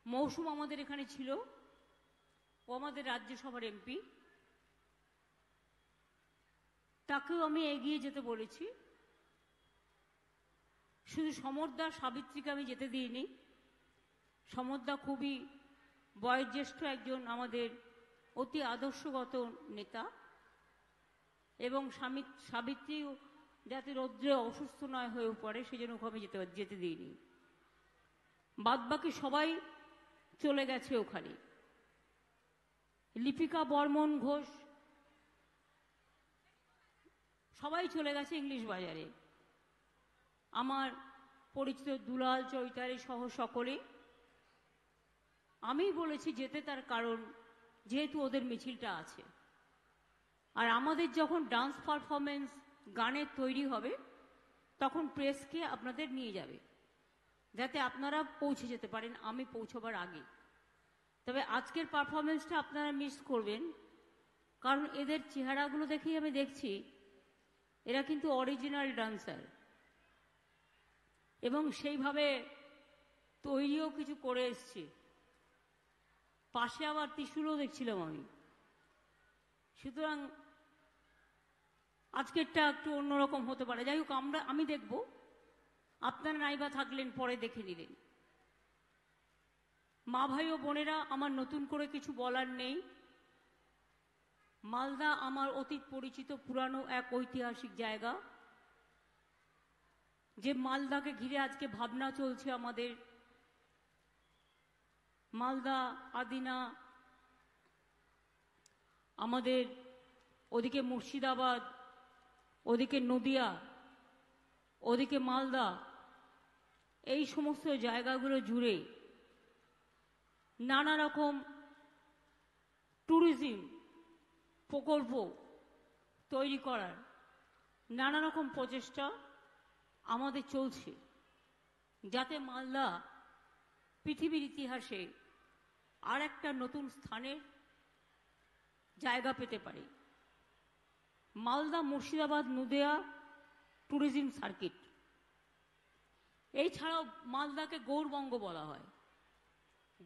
মৌসুম আমাদের এখানে ছিল, ও আমাদের রাজ্যসভার এমপি, তাকেও আমি এগিয়ে যেতে বলেছি। শুধু সমরদা সাবিত্রীকে আমি যেতে দিইনি। সমরদা খুবই বয়োজ্যেষ্ঠ একজন আমাদের অতি আদর্শগত নেতা, এবং সাবিত্রীও যাতে রৌদ্রে অসুস্থ নয় হয়ে পড়ে সেজন্য ওকে আমি যেতে দিইনি। বাদবাকি সবাই চলে গেছে ওখানে। লিপিকা বর্মন ঘোষ সবাই চলে গেছে ইংলিশ বাজারে। আমার পরিচিত দুলাল চৈতালি সহ সকলে। আমি বলেছি যেতে, তার কারণ যেহেতু ওদের মিছিলটা আছে, আর আমাদের যখন ডান্স পারফরমেন্স গানের তৈরি হবে তখন প্রেসকে আপনাদের নিয়ে যাবে, যাতে আপনারা পৌঁছে যেতে পারেন আমি পৌঁছবার আগে। তবে আজকের পারফরমেন্সটা আপনারা মিস করবেন, কারণ এদের চেহারাগুলো দেখেই আমি দেখছি এরা কিন্তু অরিজিনাল ডান্সার, এবং সেইভাবে তৈরিও কিছু করে এসছে। পাশে আবার ত্রিশূলও দেখছিলাম আমি। সুতরাং আজকেরটা একটু অন্যরকম হতে পারে। যাই হোক, আমি দেখব, আপনারা নাইবা থাকলেন পরে দেখে নিলেন। মা ভাই ও বোনেরা, আমার নতুন করে কিছু বলার নেই। মালদা আমার অতীত পরিচিত পুরানো এক ঐতিহাসিক জায়গা, যে মালদাকে ঘিরে আজকে ভাবনা চলছে আমাদের। মালদা, আদিনা, আমাদের ওদিকে মুর্শিদাবাদ, ওদিকে নদিয়া, ওদিকে মালদা, এই সমস্ত জায়গাগুলো জুড়ে নানা রকম ট্যুরিজম প্রকল্প তৈরি করার নানা রকম প্রচেষ্টা আমাদের চলছে, যাতে মালদা পৃথিবীর ইতিহাসে আর একটা নতুন স্থানের জায়গা পেতে পারে। Malda, Murshidabad, Nadia tourism circuit. এছাড়াও মালদাকে গৌরবঙ্গ বলা হয়।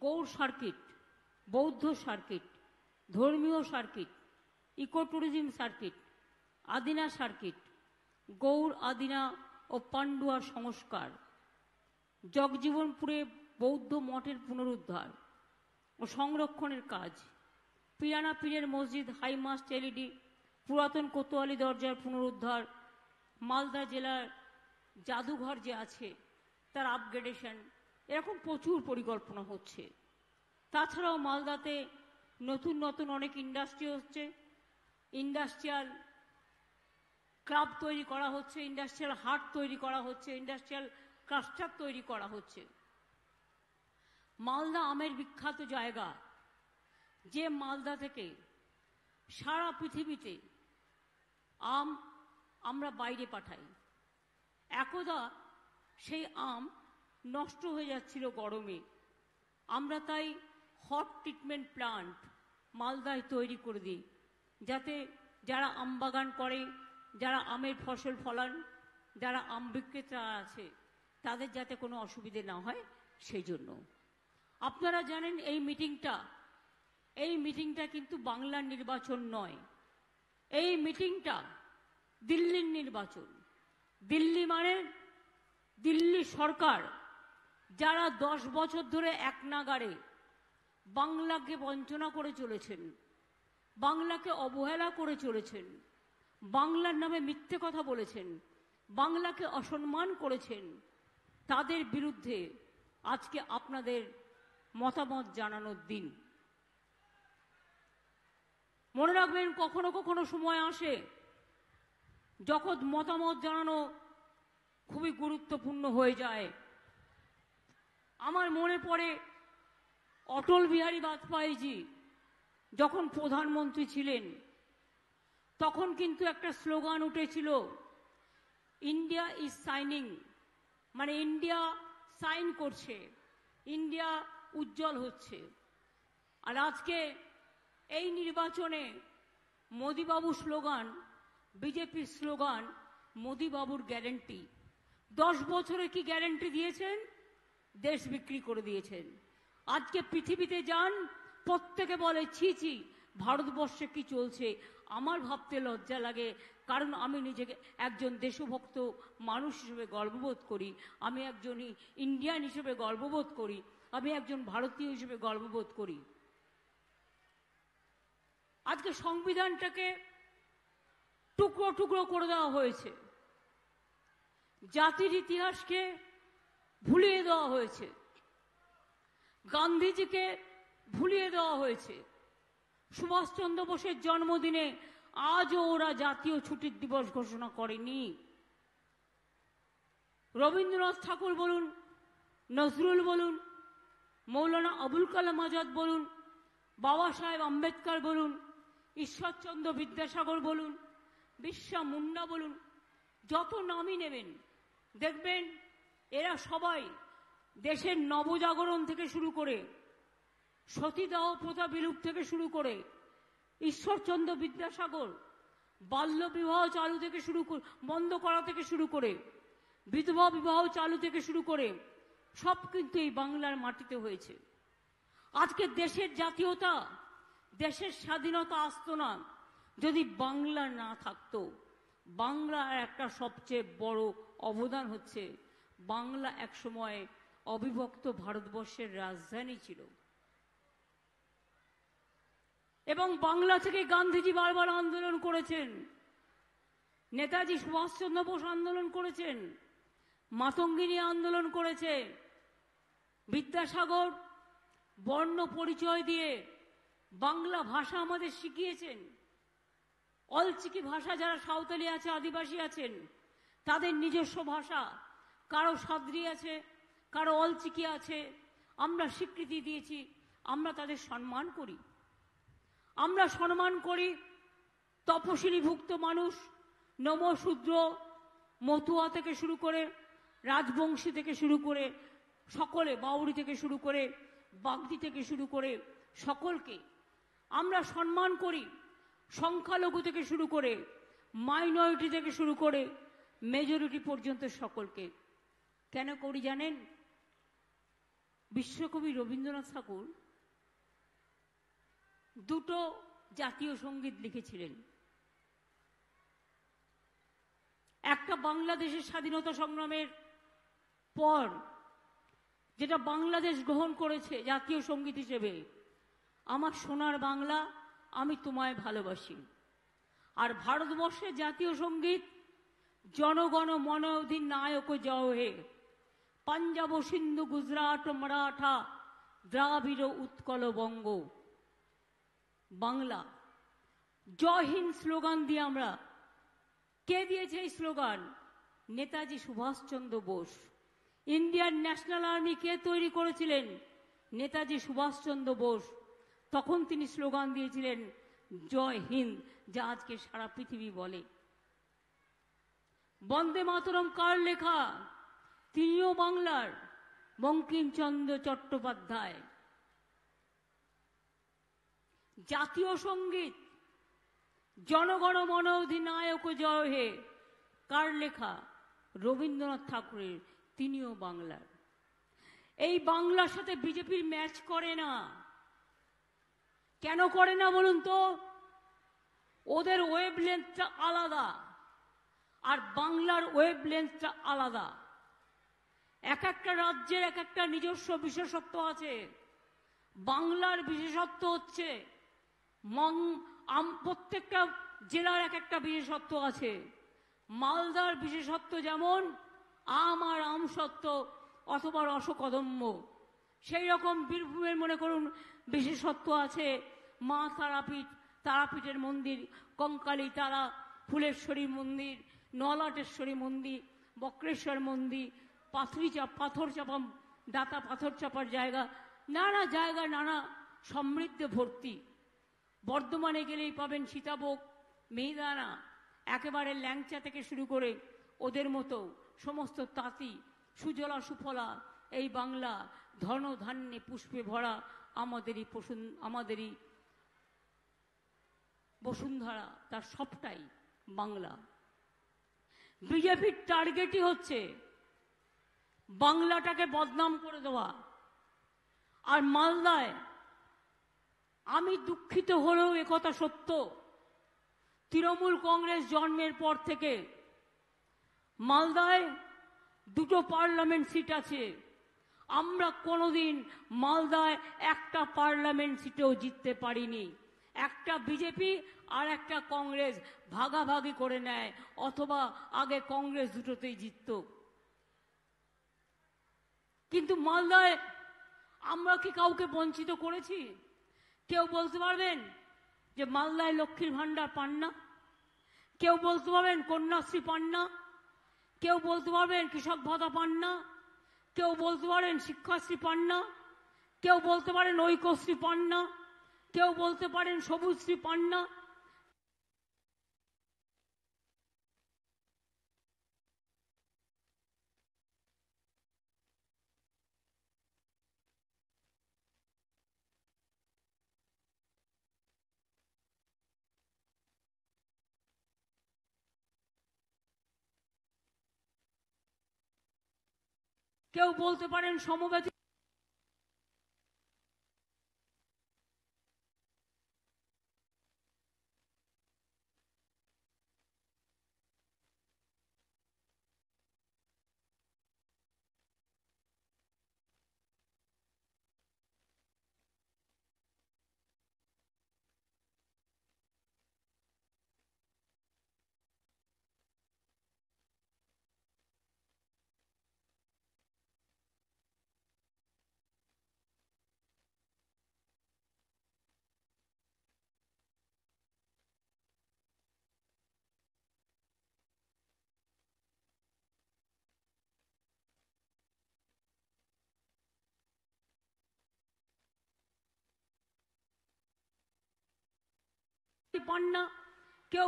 গৌর সার্কিট, বৌদ্ধ সার্কিট, ধর্মীয় circuit, eco tourism circuit, Adina circuit, Gaur, Adina ও পান্ডুয়া সংস্কার, জগজীবনপুরে বৌদ্ধ মঠের পুনরুদ্ধার ও সংরক্ষণের কাজ, পিরানা পীরের মসজিদ, হাইমাস্ট এলইডি, পুরাতন কোতোয়ালি দরজার পুনরুদ্ধার, মালদা জেলার জাদুঘর যে আছে তার আপগ্রেডেশন, এরকম প্রচুর পরিকল্পনা হচ্ছে। তাছাড়াও মালদাতে নতুন নতুন অনেক ইন্ডাস্ট্রি হচ্ছে, ইন্ডাস্ট্রিয়াল ক্লাব তৈরি করা হচ্ছে, ইন্ডাস্ট্রিয়াল হাট তৈরি করা হচ্ছে, ইন্ডাস্ট্রিয়াল ক্লাস্টার তৈরি করা হচ্ছে। মালদা আমের বিখ্যাত জায়গা, যে মালদা থেকে সারা পৃথিবীতে আম আমরা বাইরে পাঠাই। একদা সেই আম নষ্ট হয়ে যাচ্ছিল গরমে, আমরা তাই হট ট্রিটমেন্ট প্লান্ট মালদায় তৈরি করে দিই, যাতে যারা আম বাগান করে, যারা আমের ফসল ফলান, যারা আম বিক্রেতা আছে, তাদের যাতে কোনো অসুবিধে না হয় সেই জন্য। আপনারা জানেন এই মিটিংটা কিন্তু বাংলার নির্বাচন নয়, এই মিটিংটা দিল্লির নির্বাচন। দিল্লি মানে দিল্লি সরকার, যারা 10 বছর ধরে এক নাগাড়ে বাংলাকে বঞ্চনা করে চলেছেন, বাংলাকে অবহেলা করে চলেছেন, বাংলার নামে মিথ্যে কথা বলেছেন, বাংলাকে অসম্মান করেছেন, তাদের বিরুদ্ধে আজকে আপনাদের মতামত জানানোর দিন। মনে রাখবেন, কখনো কখনো সময় আসে যখন মতামত জানানো খুবই গুরুত্বপূর্ণ হয়ে যায়। আমার মনে পড়ে অটল বিহারী বাজপেয়ীজি যখন প্রধানমন্ত্রী ছিলেন, তখন কিন্তু একটা স্লোগান উঠেছিল, ইন্ডিয়া ইজ সাইনিং, মানে ইন্ডিয়া সাইন করছে, ইন্ডিয়া উজ্জ্বল হচ্ছে। আর আজকে এই নির্বাচনে মোদিবাবু স্লোগান, বিজেপির স্লোগান মোদিবাবুর গ্যারেন্টি। 10 বছরে কি গ্যারেন্টি দিয়েছেন? দেশ বিক্রি করে দিয়েছেন। আজকে পৃথিবীতে যান, প্রত্যেকে বলে ছি ছি ভারতবর্ষে কি চলছে। আমার ভাবতে লজ্জা লাগে, কারণ আমি নিজেকে একজন দেশভক্ত মানুষ হিসেবে গর্ববোধ করি, আমি একজন ইন্ডিয়ান হিসেবে গর্ববোধ করি, আমি একজন ভারতীয় হিসেবে গর্ববোধ করি। আজকে সংবিধানটাকে টুকরো টুকরো করে দেওয়া হয়েছে, জাতির ইতিহাসকে ভুলিয়ে দেওয়া হয়েছে, গান্ধীজিকে ভুলিয়ে দেওয়া হয়েছে। সুভাষচন্দ্র বোসের জন্মদিনে আজও ওরা জাতীয় ছুটির দিবস ঘোষণা করেনি। রবীন্দ্রনাথ ঠাকুর বলুন, নজরুল বলুন, মৌলানা আবুল কালাম আজাদ বলুন, বাবা সাহেব আম্বেদকর বলুন, ঈশ্বরচন্দ্র বিদ্যাসাগর বলুন, বিরসা মুন্ডা বলুন, যত নামই নেবেন দেখবেন এরা সবাই দেশের নবজাগরণ থেকে শুরু করে, সতীদাহ প্রথা বিলুপ থেকে শুরু করে, ঈশ্বরচন্দ্র বিদ্যাসাগর বাল্য বিবাহ চালু থেকে শুরু করে, বন্ধ করা থেকে শুরু করে, বিধবা বিবাহ চালু থেকে শুরু করে, সব কিন্তু এই বাংলার মাটিতে হয়েছে। আজকে দেশের জাতীয়তা, দেশের স্বাধীনতা আসতো না যদি বাংলা না থাকতো। বাংলার একটা সবচেয়ে বড় অবদান হচ্ছে, বাংলা একসময় অবিভক্ত ভারতবর্ষের রাজধানী ছিল, এবং বাংলা থেকে গান্ধীজি বারবার আন্দোলন করেছেন, নেতাজি সুভাষচন্দ্র বোস আন্দোলন করেছেন, মাতঙ্গিনী আন্দোলন করেছে, বিদ্যাসাগর বর্ণ পরিচয় দিয়ে বাংলা ভাষা আমাদের শিখিয়েছেন। অলচিকি ভাষা, যারা সাঁওতালি আছে, আদিবাসী আছেন, তাদের নিজস্ব ভাষা, কারো সাদ্রি আছে, কারো অলচিকি আছে, আমরা স্বীকৃতি দিয়েছি, আমরা তাদের সম্মান করি। আমরা সম্মান করি তপশিলীভুক্ত মানুষ, নমশূদ্র, মতুয়া থেকে শুরু করে, রাজবংশী থেকে শুরু করে সকলে, বাউরি থেকে শুরু করে, বাগদি থেকে শুরু করে সকলকে আমরা সম্মান করি। সংখ্যালঘু থেকে শুরু করে, মাইনরিটি থেকে শুরু করে, মেজরিটি পর্যন্ত সকলকে। কেন করি জানেন? বিশ্বকবি রবীন্দ্রনাথ ঠাকুর দুটো জাতীয় সঙ্গীত লিখেছিলেন। একটা বাংলাদেশের স্বাধীনতা সংগ্রামের পর, যেটা বাংলাদেশ গ্রহণ করেছে জাতীয় সঙ্গীত হিসেবে, আমার সোনার বাংলা আমি তোমায় ভালোবাসি। আর ভারতবর্ষের জাতীয় সঙ্গীত জনগণ মন অধিনায়ক জয় হে, পাঞ্জাব সিন্ধু গুজরাট মারাঠা দ্রাবিড় উৎকল বঙ্গ। বাংলা জয় হিন্দ স্লোগান দিয়ে আমরা, কে দিয়েছে এই slogan? Netaji Subhashchandra Bose. Indian national army কে তৈরি করেছিলেন? নেতাজি সুভাষচন্দ্র বোস। তখন তিনি স্লোগান দিয়েছিলেন জয় হিন্দ, যা আজকে সারা পৃথিবী বলে। বন্দে মাতরম কার লেখা? তিনিও বাংলার, বঙ্কিমচন্দ্র চট্টোপাধ্যায়। জাতীয় সঙ্গীত জনগণ মন অধিনায়ক জয় হে কার লেখা? রবীন্দ্রনাথ ঠাকুরের, তিনিও বাংলার। এই বাংলার সাথে বিজেপির ম্যাচ করে না। কেন করে না বলুন তো? ওদের ওয়েভ লেন্থটা আলাদা, আর বাংলার ওয়েভ লেন্থটা আলাদা। এক একটা রাজ্যের এক একটা নিজস্ব বিশেষত্ব আছে। বাংলার বিশেষত্ব হচ্ছে প্রত্যেকটা জেলার এক একটা বিশেষত্ব আছে। মালদার বিশেষত্ব যেমন আম আর আমসত্ব অথবা রসকদম্ব, সেই রকম বীরভূমের মনে করুন বিশেষত্ব আছে মা তারাপীঠ, তারাপীঠের মন্দির, কঙ্কালী তারা, ফুলেশ্বরী মন্দির, নলাটেশ্বরী মন্দির, বক্রেশ্বর মন্দির, পাথর চাপা, দাতা পাথর চাপার জায়গা, নানা জায়গা, নানা সমৃদ্ধ ভর্তি। বর্ধমানে গেলেই পাবেন সীতাভোগ, মিহিদানা, একেবারে ল্যাংচা থেকে শুরু করে ওদের মতো সমস্ত তাঁতি, সুজলা সুফলা। এই বাংলা ধন ধান্যে পুষ্পে ভরা, আমাদেরই বসুন্ধরা, তার সবটাই বাংলা। বিজেপির টার্গেটই হচ্ছে বাংলাটাকে বদনাম করে দেওয়া। আর মালদায় আমি দুঃখিত হলেও একথা সত্য, তৃণমূল কংগ্রেস জন্মের পর থেকে মালদায় দুটো পার্লামেন্ট সিট আছে। আমরা কোনোদিন মালদায় একটা পার্লামেন্ট সিটেও জিততে পারিনি। একটা বিজেপি আর একটা কংগ্রেস ভাগাভাগি করে নেয়, অথবা আগে কংগ্রেস দুটোতেই জিতত। কিন্তু মালদায় আমরা কি কাউকে বঞ্চিত করেছি? কেউ বলতে পারবেন যে মালদায় লক্ষ্মীর ভাণ্ডার পান না? কেউ বলতে পারবেন কন্যাশ্রী পান না? কেউ বলতে পারবেন কৃষক ভাতা পান না? কেউ বলতে পারেন শিক্ষাশ্রী পান না? কেউ বলতে পারেন ঐক্যশ্রী পান না? কেউ বলতে পারেন সবুজশ্রী পান না? কেউ বলতে পারেন সমব্যথী পান না? কেউ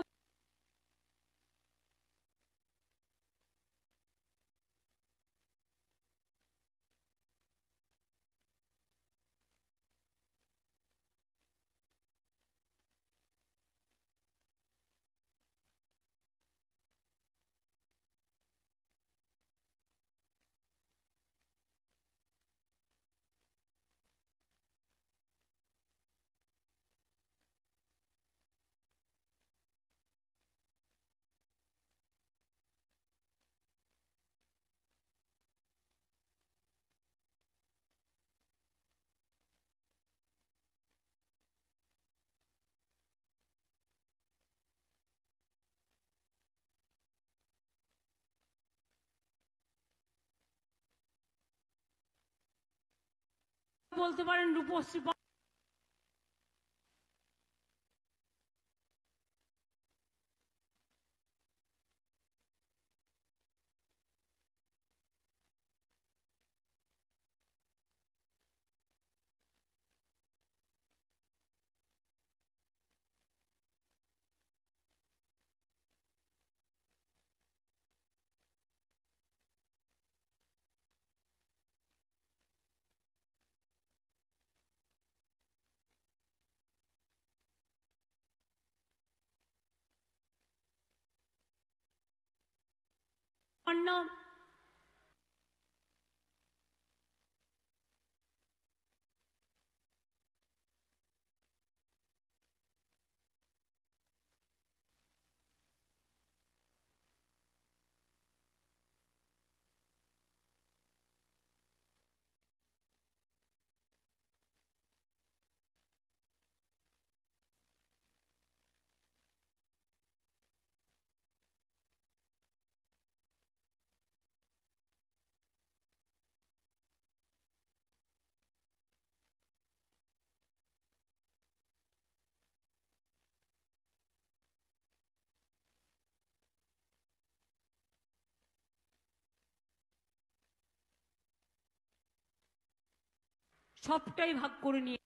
বলতে পারেন রূপশ্রী পান। না? সবটাই ভাগ করে নিয়ে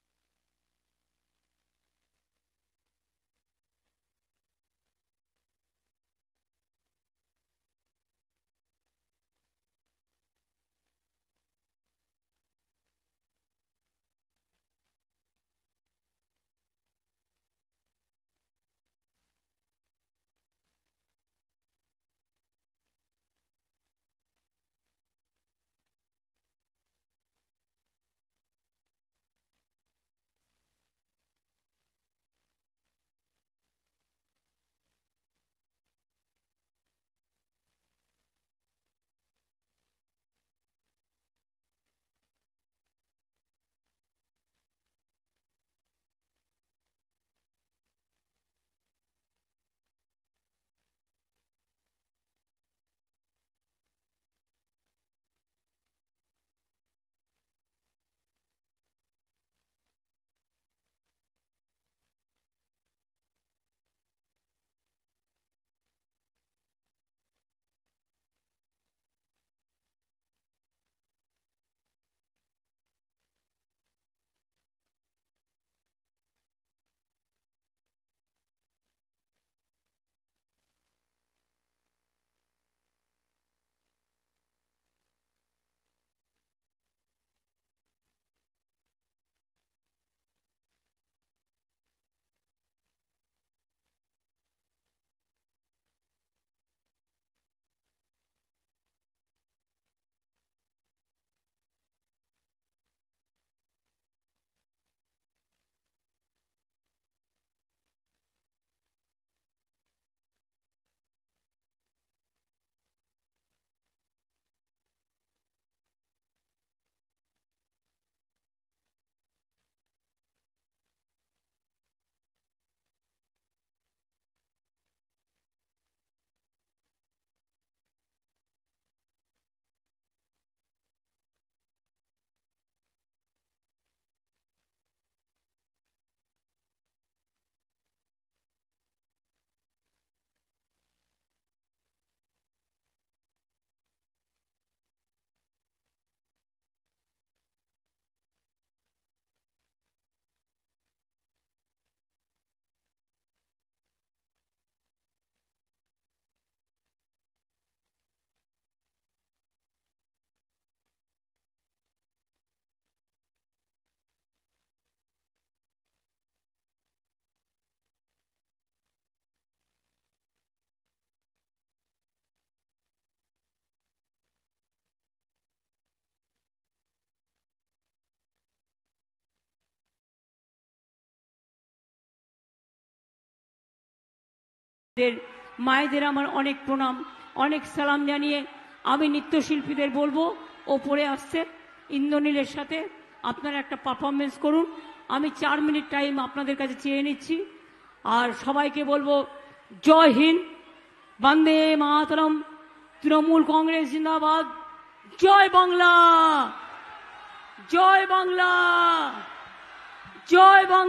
মায়েদের আমার অনেক প্রণাম, অনেক সালাম জানিয়ে আমি নৃত্যশিল্পীদের বলবো ওপরে আসছে ইন্দ্রনীলের সাথে আপনারা একটা পারফরমেন্স করুন। আমি 4 মিনিট টাইম আপনাদের কাছে চেয়ে নিচ্ছি। আর সবাইকে বলবো জয় হিন্দ, বন্দে মাতরম, তৃণমূল কংগ্রেস জিন্দাবাদ, জয় বাংলা, জয় বাংলা, জয় বাংলা।